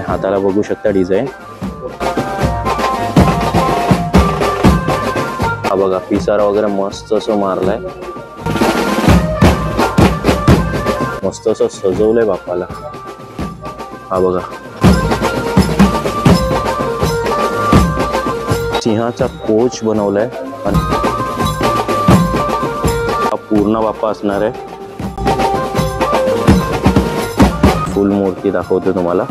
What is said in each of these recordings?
हाताला बघू शकता डिझाईन, हा बघा पिसारा वगैरे मस्त असं मारलाय, मस्त असं सजवलंय बाप्पाला। हा बघा सिंहाचा कोच बनवलाय आणि हा पूर्ण बाप्पा असणार आहे। फुल मूर्ती दाखवते तुम्हाला।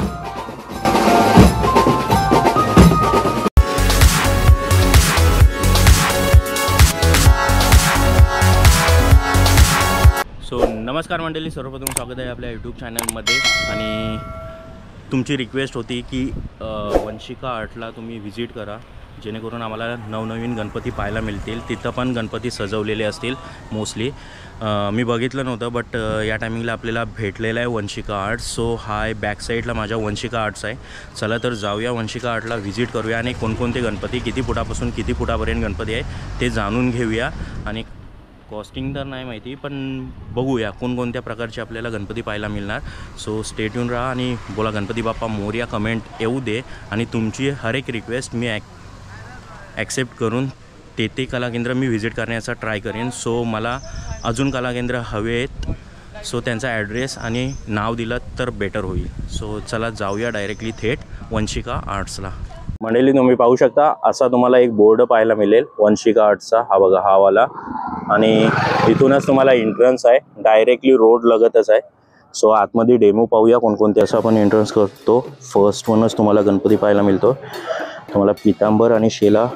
नमस्कार मंडळी, सर्वप्रथम स्वागत आहे आपल्या यूट्यूब चॅनलमध्ये। आणि तुमची रिक्वेस्ट होती की वंशिका आर्टला तुम्ही व्हिजिट करा, जेणेकरून आम्हाला नवनवीन गणपती पाहायला मिळतील। तिथं पण गणपती सजवलेले असतील मोस्टली। मी बघितलं नव्हतं, बट या टायमिंगला आपल्याला भेटलेलं आहे वंशिका आर्ट। सो हा आहे बॅक साईडला माझ्या वंशिका आर्ट्स आहे। चला तर जाऊया वंशिका आर्टला व्हिजिट करूया आणि कोणकोणते गणपती, किती फुटापासून किती फुटापर्यंत गणपती आहे ते जाणून घेऊया। आणि कॉस्टिंग तर नाही माहिती, पण बघूया कोणकोणत्या प्रकारचे आपल्याला गणपती पाहायला मिळणार। सो स्टे ट्यून राहा आणि बोला गणपती बाप्पा मोरया कमेंट येऊ दे। आणि तुमची हर एक रिक्वेस्ट मी ॲक्सेप्ट करून ते कलाकेंद्र मी व्हिजिट करण्याचा ट्राय करेन। सो मला अजून कलाकेंद्र हवे आहेत, सो त्यांचा ॲड्रेस आणि नाव दिलं तर बेटर होईल। सो चला जाऊया डायरेक्टली थेट वंशिका आर्ट्सला। मंडळी तुम्ही पाहू शकता, असा तुम्हाला एक बोर्ड पाहायला मिळेल वंशिका आर्ट्सचा। हा बघा हा वाला, आणि इथूनच तुम्हाला एंट्रन्स आहे, डायरेक्टली रोड लगतच आहे। सो आतमध्ये डेमो पाहूया कोणकोणते। असं आपण एंट्रन्स करतो, फर्स्ट वनच तुम्हाला गणपती पाहायला मिळतो। तुम्हाला पितांबर आणि शेला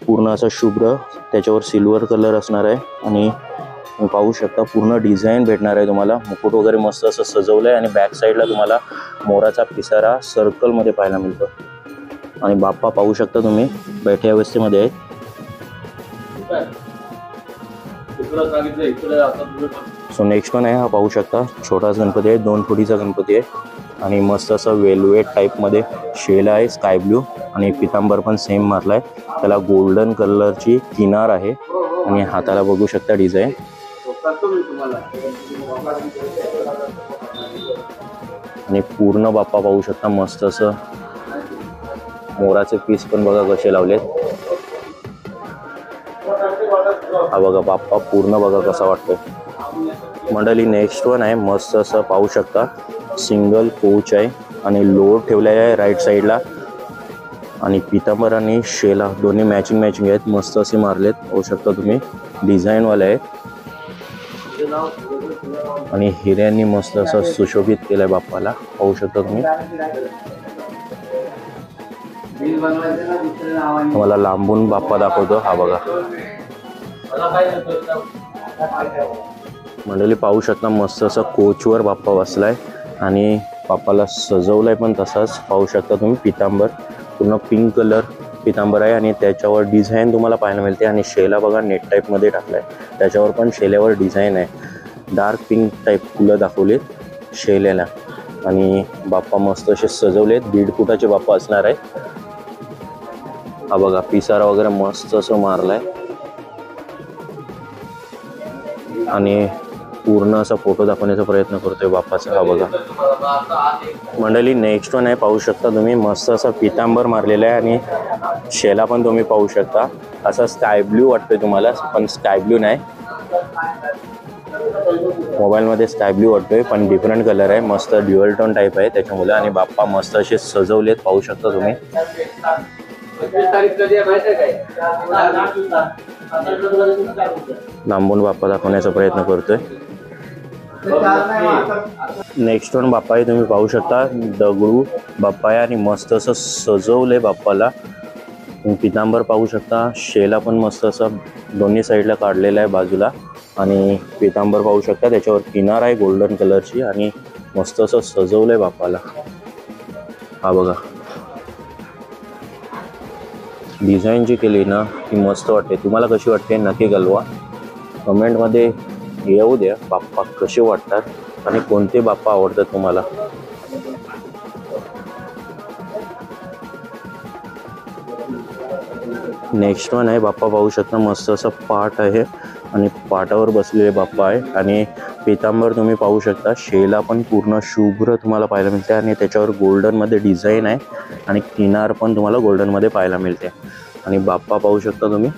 पूर्ण असं शुभ्र, त्याच्यावर सिल्वर कलर असणार आहे। आणि तुम्ही पाहू शकता पूर्ण डिझाईन भेटणार आहे तुम्हाला। मुकुट वगैरे मस्त असं सजवलं आहे आणि बॅक साईडला तुम्हाला मोराचा पिसारा सर्कलमध्ये पाहायला मिळतो। आणि बाप्पा पाहू शकता तुम्ही बैठ्या अवस्थेमध्ये आहेत। सो नेक्स्ट वन आहे, हा पाहू शकता छोटाच गणपती आहे, 2 फुटीचा गणपती आहे। आणि मस्त असं वेलवेट टाईपमध्ये शेला आहे, स्काय ब्ल्यू, आणि पितांबर पण सेम मारलाय। त्याला गोल्डन कलरची किनार आहे आणि हाताला बघू शकता डिझाईन। आणि पूर्ण बाप्पा पाहू शकता मस्त असं मोराचे पीस पण बघा कसे लावलेत। हा बघा बाप्पा पूर्ण बघा कसा वाटतोय मंडळी। नेक्स्ट वन आहे, मस्त असं पाहू शकता सिंगल कोच आहे आणि लोड ठेवलेला आहे राईट साईडला। आणि पितांबर आणि शेला दोन्ही मॅचिंग आहेत, मस्त असे मारलेत पाहू शकता तुम्ही, डिझाईनवाले आहे। आणि हिऱ्यांनी मस्त असं सुशोभित केलंय बाप्पाला, पाहू शकता तुम्ही। तुम्हाला लांबून बाप्पा दाखवतो, हा बघा मंडळी पाहू शकता मस्त असं कोचवर बाप्पा बसलाय आणि बाप्पाला सजवलंय पण तसाच, पाहू शकता तुम्ही। पितांबर पूर्ण पिंक कलर पितांबर आहे आणि त्याच्यावर डिझाईन तुम्हाला पाहायला मिळते। आणि शेला बघा नेट टाईपमध्ये टाकलाय, त्याच्यावर पण शेल्यावर डिझाईन आहे। डार्क पिंक टाईप फुलं दाखवलीत शेल्याला। आणि बाप्पा मस्त असे सजवलेत, 1.5 फुटाचे बाप्पा असणार आहे। हा बघा पिसारा वगैरे मस्त असं मारलाय आणि पूर्ण असा फोटो दाखवण्याचा प्रयत्न करतोय बाप्पाचा। हा बघा मंडळी नेक्स्ट वन आहे, पाहू शकता तुम्ही मस्त असा पितांबर मारलेला आहे आणि शेला पण तुम्ही पाहू शकता। असा स्काय ब्ल्यू वाटतोय तुम्हाला, पण स्काय ब्ल्यू नाही, मोबाईलमध्ये स्काय ब्ल्यू वाटतोय पण डिफरंट कलर आहे, मस्त ड्युअल टोन टाईप आहे त्याच्यामुळे। आणि बाप्पा मस्त असे सजवलेत पाहू शकता तुम्ही। लांबून बाप्पा दाखवण्याचा प्रयत्न करतोय। नेक्स्ट वन बाप्पा आहे, तुम्ही पाहू शकता दगडू बाप्पा आहे आणि मस्त असं सजवलंय बाप्पाला। पितांबर पाहू शकता, शेला पण मस्त असं दोन्ही साईडला काढलेला आहे बाजूला। आणि पितांबर पाहू शकता, त्याच्यावर किनार आहे गोल्डन कलरची आणि मस्त असं सजवलंय बाप्पाला। हा बघा डिझाईन जी केली ना ती मस्त वाटते। तुम्हाला कशी वाटते नक्की कळवा, कमेंटमध्ये येऊ द्या बाप्पा कसे वाटतात आणि कोणते बाप्पा आवडतात तुम्हाला। नेक्स्ट वन आहे, बाप्पा पाहू शकता मस्त असं पाट आहे आणि पाटावर बसलेले बाप्पा आहे आणि पितांबर तुम्ही पाहू शकता, शेला पण पूर्ण शुभ्र तुम्हाला पाहायला मिळते आणि त्याच्यावर गोल्डनमध्ये डिझाईन आहे आणि किनार पण तुम्हाला गोल्डनमध्ये पाहायला मिळते. आणि बाप्पा पाहू शकता तुम्ही,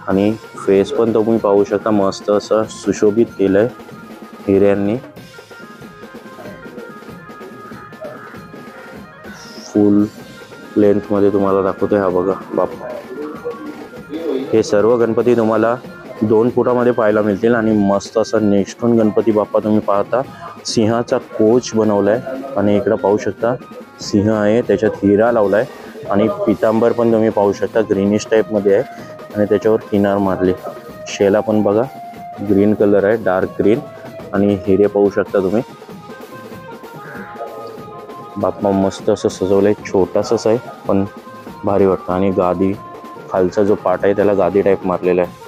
आणि फेस पण तुम्ही पाहू शकता, मस्त असं सुशोभित केलंय हिऱ्यांनी. फुल लेंथमध्ये तुम्हाला दाखवतोय. हा बघा बाप्पा. हे सर्व गणपती तुम्हाला 2 फुटामध्ये पाहायला मिळतील. आणि मस्त असं नेक्स्ट वन गणपती बाप्पा तुम्ही पाहता, सिंहाचा कोच बनवलाय आणि इकडं पाहू शकता सिंह आहे, त्याच्यात हिरा लावलाय आणि पितांबर पण तुम्ही पाहू शकता ग्रीनिश टाईपमध्ये आहे आणि त्याच्यावर किनार मारली. शेला पण बघा ग्रीन कलर आहे, डार्क ग्रीन, आणि हिरे पाहू शकता तुम्ही. बाप्पा मस्त असं सजवलंय, छोटासाच आहे पण भारी वाटतं. आणि गादी खालचा जो पाट आहे त्याला गादी टाईप मारलेला आहे.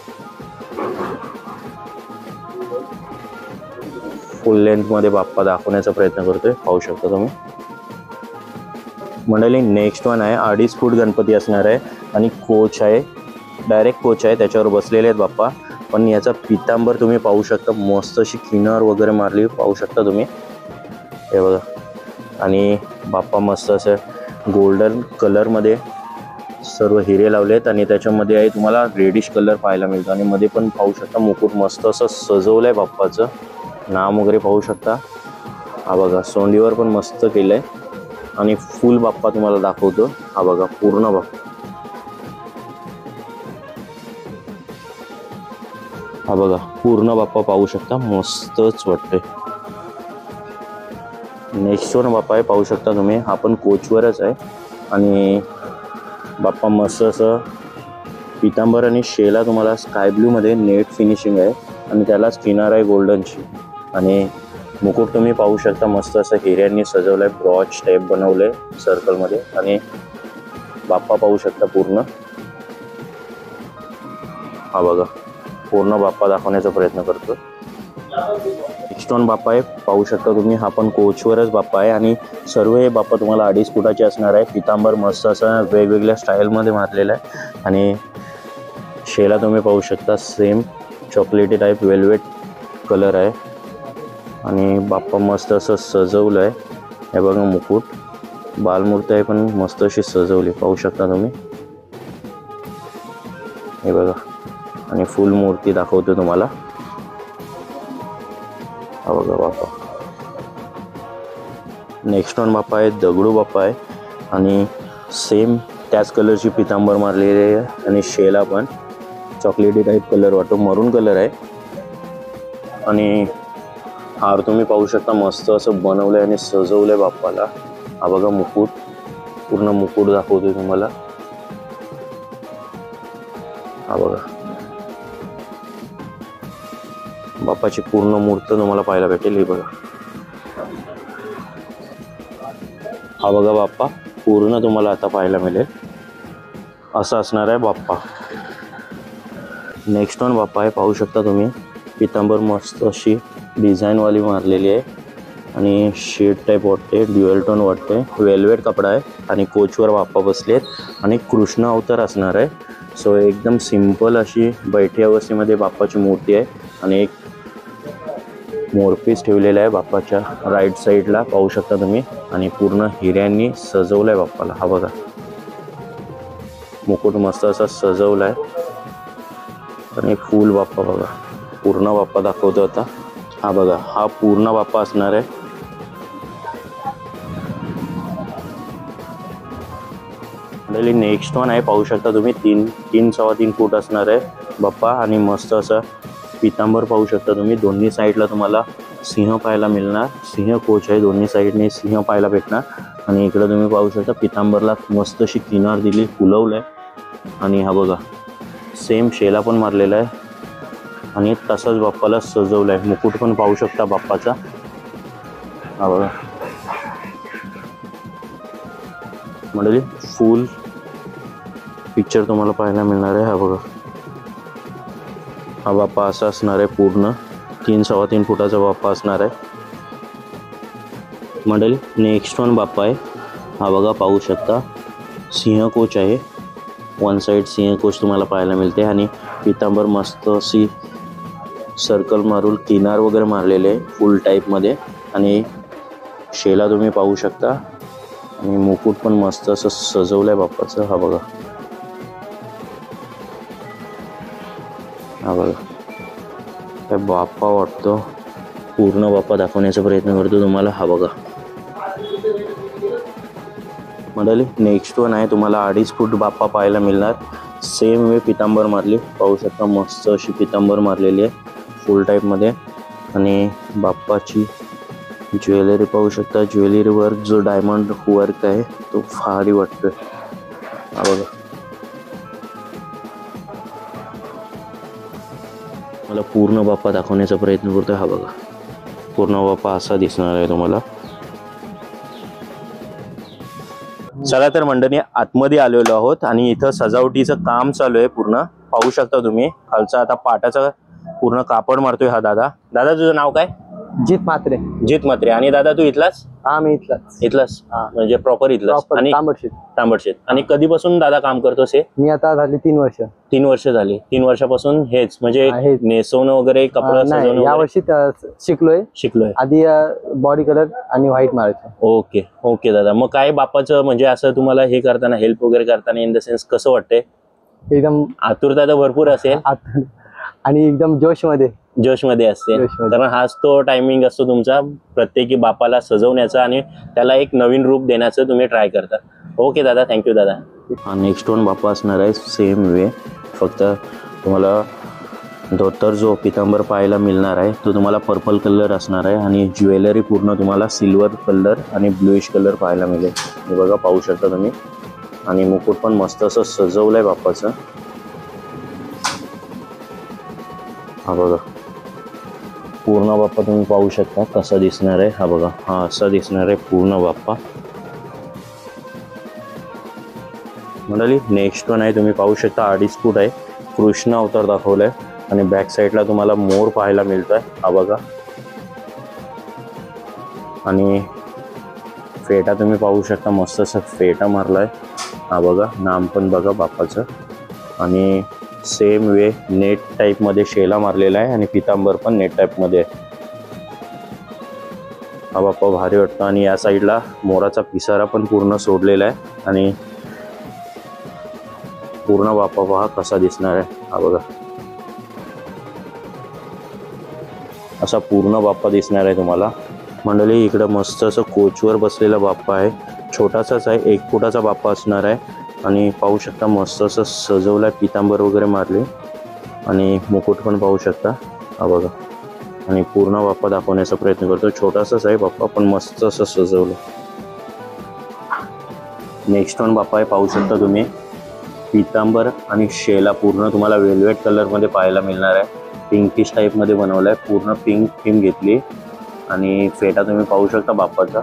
फुल लेंथमध्ये बाप्पा दाखवण्याचा प्रयत्न करतोय, पाहू शकता तुम्ही. मंडळी नेक्स्ट वन आहे, 2.5 फूट गणपती असणार आहे आणि कोच आहे, डायरेक्ट कोच आहे, त्याच्यावर बसलेले आहेत बाप्पा. पण याचा पितांबर तुम्ही पाहू शकता, मस्त अशी किनार वगैरे मारली पाहू शकता तुम्ही. हे बघा. आणि बाप्पा मस्त असं गोल्डन कलरमध्ये सर्व हिरे लावलेत आणि त्याच्यामध्ये आहे तुम्हाला रेडिश कलर पाहायला मिळतो. आणि मध्ये पण पाहू शकता मुकुट मस्त असं सजवलं आहे बाप्पाचं, नाम वगैरे पाहू शकता. हा बघा सोंडीवर पण मस्त केलं आहे. आणि फुल बाप्पा तुम्हाला दाखवतो. हा बघा पूर्ण बाप्पा. हा बघा पूर्ण बाप्पा पाहू शकता, मस्तच वाटतंय. नेक्स्ट वन बाप्पा आहे, पाहू शकता तुम्ही. हा पण कोचवरच आहे आणि बाप्पा मस्त असं पितांबर आणि शेला तुम्हाला स्काय ब्लूमध्ये नेट फिनिशिंग आहे आणि त्यालाच किनार आहे गोल्डनची. आणि मुकुट तुम्ही पाहू शकता, मस्त असं हिऱ्यांनी सजवलं आहे, ब्रॉच टाईप बनवलं आहे सर्कलमध्ये. आणि बाप्पा पाहू शकता पूर्ण. हा बघा पूर्ण बाप्पा दाखवण्याचा प्रयत्न करतो. नेक्स्ट वन बाप्पा आहे, पाहू शकता तुम्ही. हा पण कोचवरच बाप्पा आहे आणि सर्व हे बाप्पा तुम्हाला 2.5 फुटाचे असणार आहे. पितांबर मस्त असं वेगवेगळ्या स्टाईलमध्ये मारलेलं आहे. आणि शेला तुम्ही पाहू शकता, सेम चॉकलेटी टाईप वेल्वेट कलर आहे. आणि बाप्पा मस्त असं सजवलं आहे. हे बघा मुकुट, बालमूर्ती आहे पण मस्त अशी सजवली पाहू शकता तुम्ही. हे बघा. आणि फुल मूर्ती दाखवतो तुम्हाला. हा बघा बाप्पा. नेक्स्ट वन बाप्पा आहे, दगडू बाप्पा आहे आणि सेम त्याच कलरची पितांबर मारलेली आहे. आणि शेला पण चॉकलेटी टाईप कलर वाटतो, मरून कलर आहे. आणि हार तुम्ही पाहू शकता, मस्त असं बनवलं आहे आणि सजवलं आहे बाप्पाला. हा बघा मुकुट, पूर्ण मुकुट दाखवतोय तुम्हाला. हा बघा बाप्पाची पूर्ण मूर्त तुम्हाला पाहायला भेटेल. ही बघा. हा बघा बाप्पा पूर्ण तुम्हाला आता पाहायला मिळेल, असं असणार आहे बाप्पा. नेक्स्ट वन बाप्पा आहे, पाहू शकता तुम्ही. पितांबर मस्त अशी डिझाईनवाली मारलेली आहे आणि शेड टाईप वाटते, ड्युअल टोन वाटते, वेल्वेट कपडा आहे. आणि कोचवर बाप्पा बसले आहेत आणि कृष्ण अवतार असणार आहे. सो एकदम सिंपल अशी बैठी अवस्थेमध्ये बाप्पाची मूर्ती आहे. आणि एक मोरपीस ठेवलेला आहे बाप्पाच्या राईट साईडला पाहू शकता तुम्ही. आणि पूर्ण हिऱ्यांनी सजवलं आहे बाप्पाला. हा बघा मुकुट मस्त असा सजवला आहे. आणि फुल बाप्पा बघा, पूर्ण बाप्पा दाखवतो आता. हा बघा हा पूर्ण बाप्पा असणार आहे. नेक्स्ट वन आहे, पाहू शकता तुम्ही. 3.25 फूट असणार आहे बाप्पा. आणि मस्त असं पितांबर पाहू शकता तुम्ही. दोन्ही साईडला तुम्हाला सिंह पाहायला मिळणार. सिंह कोच आहे, दोन्ही साईडने सिंह पाहायला भेटणार. आणि इकडं तुम्ही पाहू शकता पितांबरला मस्त अशी किनार दिली, फुलवलं आहे. आणि हा बघा सेम शेला पण मारलेला आहे आणि तसंच बाप्पाला सजवलं आहे. मुकुट पण पाहू शकता बाप्पाचा. हा बघा मंडळी फुल पिक्चर तुम्हाला पाहायला मिळणार आहे. हा बघा हा बाप्पा असा असणार आहे, पूर्ण 3-3.25 फुटाचा बाप्पा असणार आहे मंडळी. नेक्स्ट वन बाप्पा आहे. हा बघा पाहू शकता, सिंह कोच आहे. वन साईड सिंह कोच तुम्हाला पाहायला मिळते. आणि पितांबर मस्त अशी सर्कल मारून किनार वगैरे मारलेले आहे फुल टाईपमध्ये. आणि शेला तुम्ही पाहू शकता. आणि मुकुट पण मस्त असं सजवलंय बाप्पाचं. हा बघा, हा बघा, काय बाप्पा वाटतो. पूर्ण बाप्पा दाखवण्याचा प्रयत्न करतो तुम्हाला. हा बघा मंडळी, नेक्स्ट वन आहे. तुम्हाला 2.5 फूट बाप्पा पाहायला मिळणार. सेम वे पितांबर मारली, पाहू शकता. मस्त अशी पितांबर मारलेली आहे फुल टाईपमध्ये. आणि बाप्पाची ज्वेलरी पाहू शकता. ज्वेलरी वर्क जो डायमंड वर्क आहे तो भारी वाटतोय. हा बघा, मला पूर्ण बाप्पा दाखवण्याचा प्रयत्न करतोय. हा बघा, पूर्ण बाप्पा असा दिसणार आहे तुम्हाला. चला तर मंडळी, आतमध्ये आलेलो आहोत आणि इथं सजावटीचं काम चालू आहे पूर्ण. पाहू शकता तुम्ही. खालचा आता पाटाचा पूर्ण कापड मारतोय हा दादा. दादा तुझं नाव काय? जीत मात्रे. जीत मात्रे. आणि दादा तू इथलाच? हा, मी इथलाच. म्हणजे प्रॉपर इथलाच? आणि तांबडशेत. आणि कधीपासून दादा काम करतोस हे? मी आता झाली 3 वर्ष. 3 वर्ष झाली. 3 वर्षापासून हेच म्हणजे नेसवणं वगैरे, कपडा सजवणं? या वर्षी शिकलोय. आधी बॉडी कलर आणि व्हाईट मारायचं. ओके ओके दादा. मग काय बाप्पाचं म्हणजे असं तुम्हाला हे करताना, हेल्प वगैरे करताना इन द सेन्स कसं वाटतंय? एकदम आतुरता तर भरपूर असेल आणि एकदम जोशमध्ये असते. कारण हाच तो टायमिंग असतो तुमचा प्रत्येकी बापाला सजवण्याचा आणि त्याला एक नवीन रूप देण्याचं तुम्ही ट्राय करता. ओके दादा, थँक्यू दादा. हा नेक्स्ट वन बाप्पा असणार आहे सेम वे. फक्त तुम्हाला धोतर जो पितांबर पाहायला मिळणार आहे तो तुम्हाला पर्पल कलर असणार आहे. आणि ज्वेलरी पूर्ण तुम्हाला सिल्वर कलर आणि ब्लूइश कलर पाहायला मिळेल. हे बघा, पाहू शकता तुम्ही. आणि मुकुट पण मस्त असं सजवलंय बाप्पाचं. हा बघा, पूर्ण बाप्पा तुम्ही पाहू शकता कसा दिसणार आहे. हा बघा, हा असा दिसणार आहे पूर्ण बाप्पा. मंडळी, नेक्स्ट वन आहे. तुम्ही पाहू शकता 2.5 फूट आहे. कृष्ण अवतार दाखवलाय. आणि बॅक साईडला तुम्हाला मोर पाहायला मिळतोय. हा बघा. आणि फेटा तुम्ही पाहू शकता. मस्त असं फेटा मारलाय. हा बघा, नाम पण बघा बाप्पाचं. आणि सेम वे नेट टाईपमध्ये शेला मारलेला आहे. आणि पितांबर पण नेट टाईपमध्ये आहे. हा बाप्पा भारी वाटतो. आणि या साईडला मोराचा पिसारा पण पूर्ण सोडलेला आहे. आणि पूर्ण बाप्पा पहा कसा दिसणार आहे. हा बघा, असा पूर्ण बाप्पा दिसणार आहे तुम्हाला. मंडळी, इकडं मस्त असं कोचवर बसलेला बाप्पा आहे. छोटासाच आहे, 1 फुटाचा बाप्पा असणार आहे. आणि पाहू शकता मस्त असं सजवलाय, पितांबर वगैरे मारले. आणि मुकुट पण पाहू शकता. हा बघा. आणि पूर्ण बाप्पा दाखवण्याचा प्रयत्न करतो. छोटासाच आहे बाप्पा, पण मस्त असं सजवलं. नेक्स्ट वन बाप्पा आहे, पाहू शकता तुम्ही. पितांबर आणि शेला पूर्ण तुम्हाला वेल्वेट कलरमध्ये पाहायला मिळणार आहे. पिंकिश टाईपमध्ये बनवलं आहे. पूर्ण पिंक थीम घेतली. आणि फेटा तुम्ही पाहू शकता बाप्पाचा.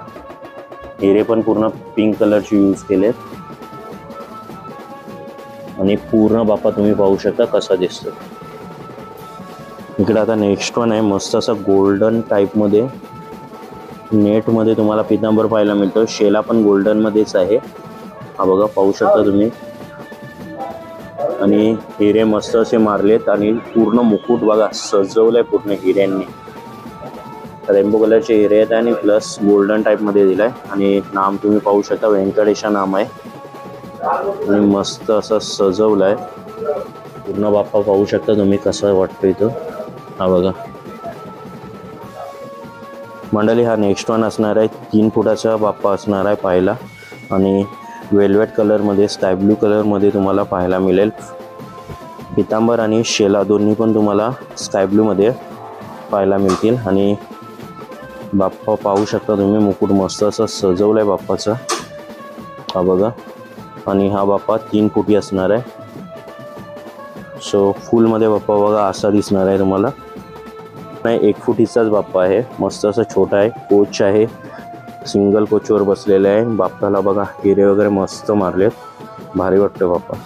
हिरे पण पूर्ण पिंक कलरचे यूज केले. आणि पूर्ण बाप्पा तुम्ही पाहू शकता कसा दिसतो. इकडे आता नेक्स्ट वन आहे. मस्त असा गोल्डन टाईपमध्ये नेटमध्ये तुम्हाला पितांबर पाहायला मिळतो. शेला पण गोल्डनमध्येच आहे. हा बघा, पाहू शकता तुम्ही. आणि हिरे मस्त असे मारलेत. आणि पूर्ण मुकुट बघा सजवलंय पूर्ण हिऱ्यांनी. रेनबो कलरचे हिरे आहेत आणि प्लस गोल्डन टाईपमध्ये दिलाय. आणि नाम तुम्ही पाहू शकता, व्यंकटेशा नाम आहे. आणि मस्त असं सजवलंय. पूर्ण बाप्पा पाहू शकता तुम्ही कसा वाटतोय तो. हा बघा मंडळी, हा नेक्स्ट वन असणार आहे. 3 फुटाचा बाप्पा असणार आहे पाहायला. आणि वेल्वेट कलरमध्ये, स्काय ब्लू कलरमध्ये तुम्हाला पाहायला मिळेल. पितांबर आणि शेला दोन्ही पण तुम्हाला स्काय ब्लूमध्ये पाहायला मिळतील. आणि बाप्पा पाहू शकता तुम्ही. मुकुट मस्त असं सजवलंय बाप्पाचं. हा बघा. आणि हा बाप्पा 3 फुटी असणार आहे. सो फुलमध्ये बाप्पा बघा असा दिसणार आहे तुम्हाला. नाही, 1 फुटीचाच बाप्पा आहे. मस्त असं छोटा आहे. कोच आहे, सिंगल कोचवर बसलेले आहे. बाप्पाला बघा हिरे वगैरे मस्त मारलेत. भारी वाटतं बाप्पा.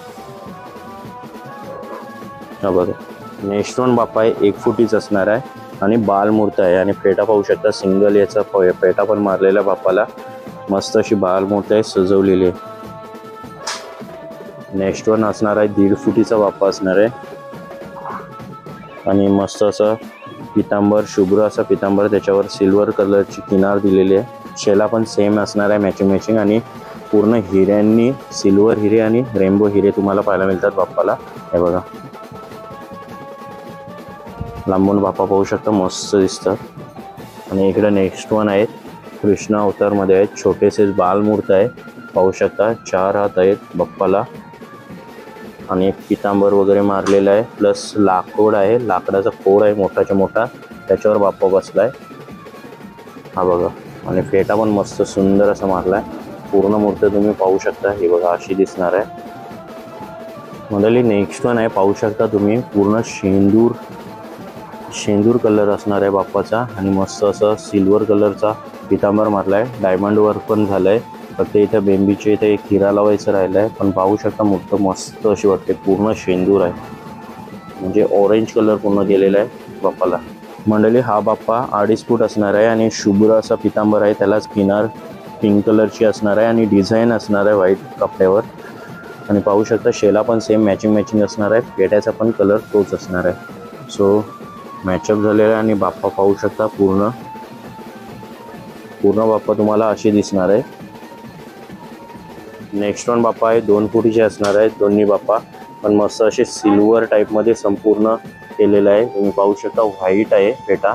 हा बघा, नेक्स्ट वन बाप्पा आहे. 1 फुटीच असणार आहे. आणि बालमूर्त आहे. आणि फेटा पाहू शकता, सिंगल याचा फेटा पण मारलेला बाप्पाला. मस्त अशी बालमूर्त आहे, सजवलेली आहे. नेक्स्ट वन असणार आहे 1.5 फुटीचा बाप्पा असणार आहे. आणि मस्त असं पितांबर शुभ्र असा पितांबर, त्याच्यावर सिल्वर कलरची किनार दिलेली आहे. शेला पण सेम असणार आहे, मॅचिंग आणि पूर्ण हिऱ्यांनी, सिल्वर हिरे आणि रेनबो हिरे तुम्हाला पाहायला मिळतात बाप्पाला. हे बघा, लांबून बाप्पा पाहू शकता, मस्त दिसतात. आणि इकडे नेक्स्ट वन आहे, कृष्ण अवतारमध्ये आहेत, छोटेसे बालमूर्त आहे, पाहू शकता. 4 हात आहेत बाप्पाला आणि एक पितांबर वगैरे मारलेला आहे, प्लस लाकूड आहे, लाकडाचा खोड आहे मोठाच्या मोठा, त्याच्यावर बाप्पा बसलाय. हा बघा, आणि फेटा पण मस्त सुंदर असा मारलाय. पूर्ण मूर्ती तुम्ही पाहू शकता. हे बघा, अशी दिसणार आहे मंडळी. नेक्स्ट वन आहे, पाहू शकता तुम्ही, पूर्ण शेंदूर कलर असणार आहे बाप्पाचा आणि मस्त असं सिल्वर कलरचा पितांबर मारलाय. डायमंड वर्क पण झालंय, फक्त इथं बेंबीचे इथे एक हिरा लावायचं राहिलं आहे. पण पाहू शकता मूर्ती मस्त अशी वाटते, पूर्ण शेंदूर आहे, म्हणजे ऑरेंज कलर पूर्ण गेलेला आहे बाप्पाला. मंडळी हा बाप्पा 2.5 फूट असणार आहे आणि शुभ्र असा पितांबर आहे, त्यालाच किनार पिंक कलरची असणार आहे आणि डिझाईन असणार आहे व्हाईट कपड्यावर. आणि पाहू शकता शेला पण सेम मॅचिंग असणार आहे, पेट्याचा पण कलर तोच असणार आहे. सो मॅचअप झालेला आहे आणि बाप्पा पाहू शकता, पूर्ण बाप्पा तुम्हाला अशी दिसणार आहे. नेक्स्ट वन बाप्पा आहे, 2 फुटीचे असणार आहेत दोन्ही बाप्पा, पण मस्त असे सिल्वर टाईपमध्ये संपूर्ण केलेलं आहे. तुम्ही पाहू शकता, व्हाईट आहे पेटा,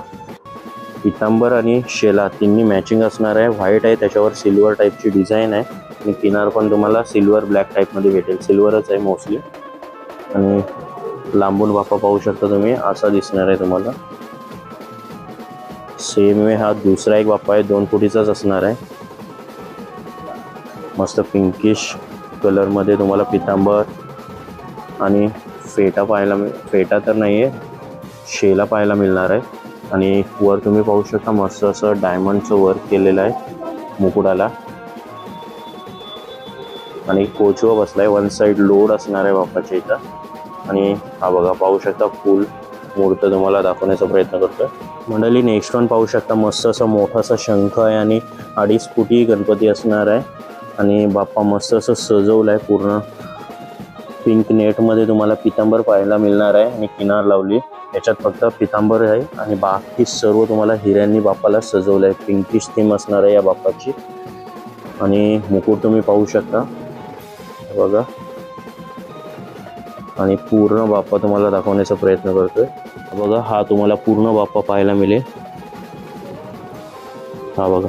पितांबर आणि शेला तिन्ही मॅचिंग असणार आहे. व्हाईट आहे, त्याच्यावर सिल्वर टाईपची डिझाईन आहे आणि किनार पण तुम्हाला सिल्वर ब्लॅक टाईपमध्ये भेटेल, सिल्वरच आहे मोस्टली. आणि लांबून बाप्पा पाहू शकता तुम्ही, असा दिसणार आहे तुम्हाला. सेम वे हा दुसरा एक बाप्पा आहे, 2 फुटीचाच असणार आहे. मस्त पिंकिश कलरमध्ये तुम्हाला पितांबर आणि फेटा तर नाही आहे, शेला पाहायला मिळणार आहे. आणि वर तुम्ही पाहू शकता, मस्त असं डायमंडचं वर्क केलेलं आहे मुकुटाला आणि कोचवा बसलाय. 1 साईड लोड असणार आहे बाप्पाच्या इथं. आणि हा बघा, पाहू शकता, फुल मूर्त तुम्हाला दाखवण्याचा प्रयत्न करतोय मंडळी. नेक्स्ट वन पाहू शकता, मस्त असा मोठासा शंख आहे आणि 2.5 फुटी गणपती असणार आहे. आणि बाप्पा मस्त असं सजवलं आहे, पूर्ण पिंक नेटमध्ये तुम्हाला पितांबर पाहायला मिळणार आहे आणि किनार लावली, याच्यात फक्त पितांबर आहे आणि बाकी सर्व तुम्हाला हिऱ्यांनी बाप्पाला सजवलं आहे. पिंकिश थीम असणार आहे या बाप्पाची. आणि मुकुट तुम्ही पाहू शकता बघा. आणि पूर्ण बाप्पा तुम्हाला दाखवण्याचा प्रयत्न करतोय बघा. हा तुम्हाला पूर्ण बाप्पा पाहायला मिळेल, हा बघा.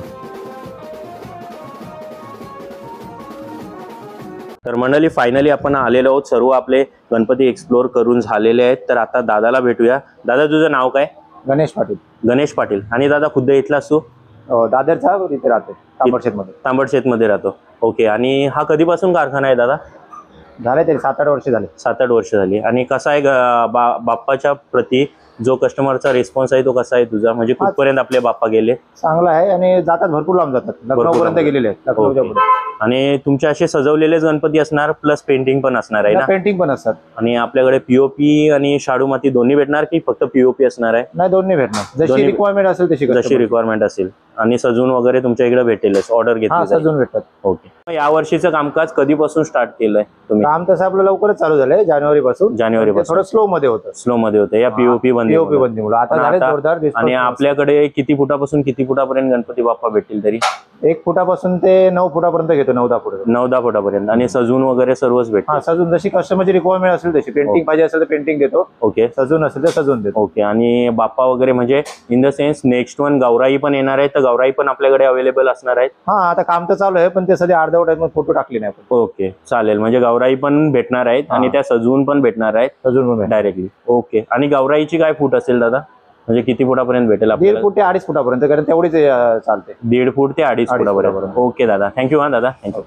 तर मंडळी, फायनली आपण आलेलो आहोत, सर्व आपले गणपती एक्सप्लोर करून झालेले आहेत. तर आता दादाला भेटूया. दादा, तुझं नाव काय? गणेश पाटील. गणेश पाटील. आणि दादा खुद्द इथलाच तू? दादरचा इथे राहते, तांबडशेतमध्ये राहतो. ओके. आणि हा कधीपासून कारखाना आहे दादा? झाले तरी 7-8 वर्ष झाले. 7-8 वर्ष झाली. आणि कसा आहे बाप्पाच्या प्रती जो कस्टमरचा रिस्पॉन्स आहे तो कसा आहे तुझा? म्हणजे कुठपर्यंत आपले बाप्पा गेले? चांगला आहे आणि जातात, भरपूर लांब जातात, लखनौपर्यंत गेलेले आहेत. लखनौच्या पुढे. आणि तुमचे असे सजवलेलेच गणपती असणार, प्लस पेंटिंग पण असणार आहे ना? पेंटिंग पण असतात. आणि आपल्याकडे पीओपी आणि शाडू माती दोन्ही भेटणार की फक्त पीओपी असणार आहे? नाही, दोन्ही भेटणार, जशी रिक्वायरमेंट असेल तशी. जशी रिक्वायरमेंट असेल. आणि सजून वगैरे तुमच्या इकडे भेटेलच, ऑर्डर घेतली सजून भेटतात. ओके. या वर्षीचं कामकाज कधीपासून स्टार्ट केलंय तुम्ही? काम तसं आपलं लवकरच चालू झालंय, जानेवारी पासून. थोडं स्लो मध्ये होतं या पीओपी बंदीमुळे. आता झाले जोरदार. आणि आपल्याकडे किती फुटापासून किती फुटापर्यंत गणपती बाप्पा भेटतील तरी? 1 फुटापासून ते 9 फुटापर्यंत घेतो, 9-10 फुट. 9-10 फुटापर्यंत. आणि सजून वगैरे सर्वच भेटतं? सजून जशी कस्टमरची रिक्वायरमेंट असेल तशी. पेंटिंग पाहिजे असेल तर पेंटिंग देतो. ओके. सजून असेल तर सजून देतो. ओके. आणि बाप्पा वगैरे म्हणजे in the sense next one Gaurai पण येणार आहे, तर गौराई पण आपल्याकडे अवेलेबल असणार आहेत? आता काम तर चालू आहे, पण ते सध्या अर्धवट फोटो टाकले नाही. ओके, चालेल. म्हणजे गौराई पण भेटणार आहेत आणि त्या सजवून पण भेटणार आहेत, सजून पण डायरेक्टली. ओके. आणि गौराईची काय फूट असेल दादा? म्हणजे किती फुटापर्यंत भेटेल? 1.5 फूट ते 2.5 फुटापर्यंत, कारण तेवढीच चालते. 1.5 फूट ते 2.5 फुटापर्यंत. ओके दादा, थँक्यू. हा दादा, थँक्यू.